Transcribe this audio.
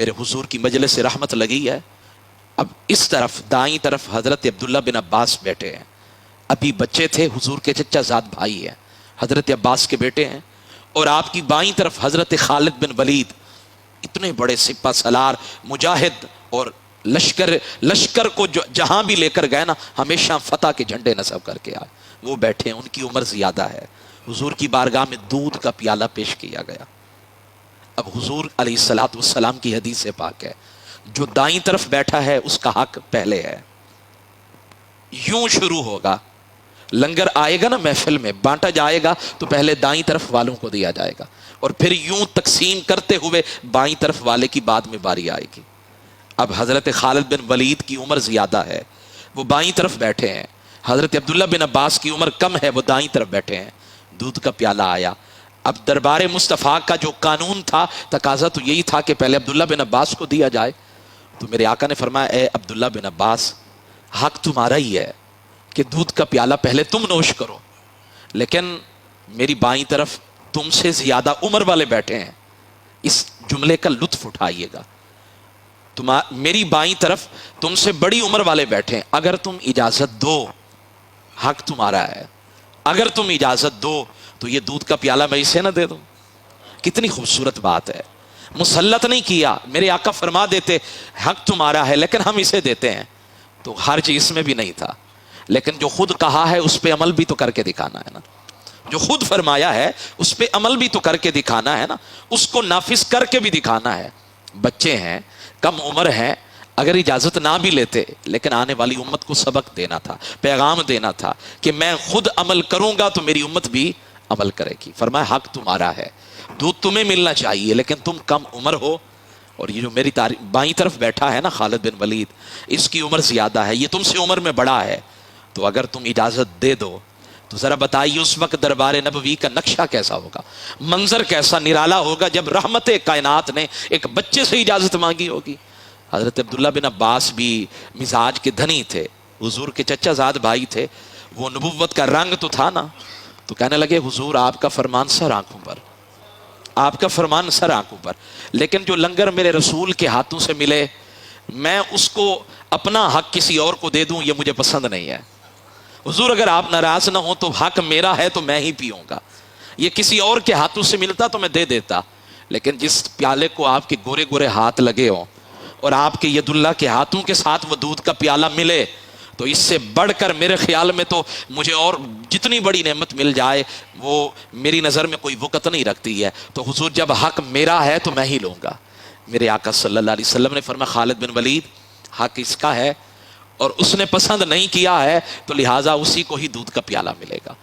میرے حضور کی مجلس سے رحمت لگی ہے. اب اس طرف دائیں طرف حضرت عبداللہ بن عباس بیٹھے ہیں. ابھی بچے تھے, حضور کے چچا زاد بھائی ہیں, حضرت عباس کے بیٹے ہیں. اور آپ کی بائیں طرف حضرت خالد بن ولید, اتنے بڑے سپہ سالار مجاہد, اور لشکر کو جہاں بھی لے کر گئے نا ہمیشہ فتح کے جھنڈے نصب کر کے آئے, وہ بیٹھے ہیں. ان کی عمر زیادہ ہے. حضور کی بارگاہ میں دودھ کا پیالہ پیش کیا گیا. اب حضور علیہ الصلوۃ والسلام کی حدیث پاک ہے, جو دائیں طرف بیٹھا ہے اس کا حق پہلے ہے. یوں شروع ہوگا, لنگر آئے گا نا محفل میں بانٹا جائے گا تو پہلے دائیں طرف والوں کو دیا جائے گا, اور پھر یوں تقسیم کرتے ہوئے بائیں طرف والے کی بعد میں باری آئے گی. اب حضرت خالد بن ولید کی عمر زیادہ ہے, وہ بائیں طرف بیٹھے ہیں. حضرت عبداللہ بن عباس کی عمر کم ہے, وہ دائیں طرف بیٹھے ہیں. دودھ کا پیالہ آیا. اب دربار مصطفیٰ کا جو قانون تھا, تقاضا تو یہی تھا کہ پہلے عبداللہ بن عباس کو دیا جائے. تو میرے آقا نے فرمایا, اے عبداللہ بن عباس, حق تمہارا ہی ہے کہ دودھ کا پیالہ پہلے تم نوش کرو, لیکن میری بائیں طرف تم سے زیادہ عمر والے بیٹھے ہیں. اس جملے کا لطف اٹھائیے گا. میری بائیں طرف تم سے بڑی عمر والے بیٹھے ہیں, اگر تم اجازت دو, حق تمہارا ہے, اگر تم اجازت دو تو یہ دودھ کا پیالہ میں اسے نہ دے دوں. کتنی خوبصورت بات ہے. مسلط نہیں کیا, میرے آقا فرما دیتے حق تمہارا ہے لیکن ہم اسے دیتے ہیں, تو حرج اس میں بھی نہیں تھا. لیکن جو خود کہا ہے اس پہ عمل بھی تو کر کے دکھانا ہے نا, جو خود فرمایا ہے اس پہ عمل بھی تو کر کے دکھانا ہے نا, اس کو نافذ کر کے بھی دکھانا ہے. بچے ہیں, کم عمر ہیں, اگر اجازت نہ بھی لیتے لیکن آنے والی امت کو سبق دینا تھا, پیغام دینا تھا کہ میں خود عمل کروں گا تو میری امت بھی عمل کرے گی. فرمایا حق تمہارا ہے, دودھ تمہیں ملنا چاہیے لیکن تم کم عمر ہو, اور یہ جو میری بائیں طرف بیٹھا ہے نا خالد بن ولید, اس کی عمر زیادہ ہے, یہ تم سے عمر میں بڑا ہے, تو اگر تم اجازت دے دو تو ذرا بتائیے اس وقت دربار نبوی کا نقشہ کیسا ہوگا, منظر کیسا نرالا ہوگا جب رحمت کائنات نے ایک بچے سے اجازت مانگی ہوگی. حضرت عبداللہ بن عباس بھی مزاج کے دھنی تھے, حضور کے چچا زاد بھائی تھے, وہ نبوت کا رنگ تو تھا نا, تو کہنے لگے حضور آپ کا فرمان سر آنکھوں پر, آپ کا فرمان سر آنکھوں پر, لیکن جو لنگر میرے رسول کے ہاتھوں سے ملے میں اس کو اپنا حق کسی اور کو دے دوں, یہ مجھے پسند نہیں ہے. حضور اگر آپ ناراض نہ ہو تو حق میرا ہے تو میں ہی پیوں گا, یہ کسی اور کے ہاتھوں سے ملتا تو میں دے دیتا, لیکن جس پیالے کو آپ کے گورے گورے ہاتھ لگے ہوں اور آپ کے ید اللہ کے ہاتھوں کے ساتھ وہ دودھ کا پیالہ ملے, تو اس سے بڑھ کر میرے خیال میں تو مجھے اور جتنی بڑی نعمت مل جائے وہ میری نظر میں کوئی وقت نہیں رکھتی ہے. تو حضور جب حق میرا ہے تو میں ہی لوں گا. میرے آقا صلی اللہ علیہ وسلم نے فرمایا خالد بن ولید حق اس کا ہے, اور اس نے پسند نہیں کیا ہے تو لہٰذا اسی کو ہی دودھ کا پیالہ ملے گا.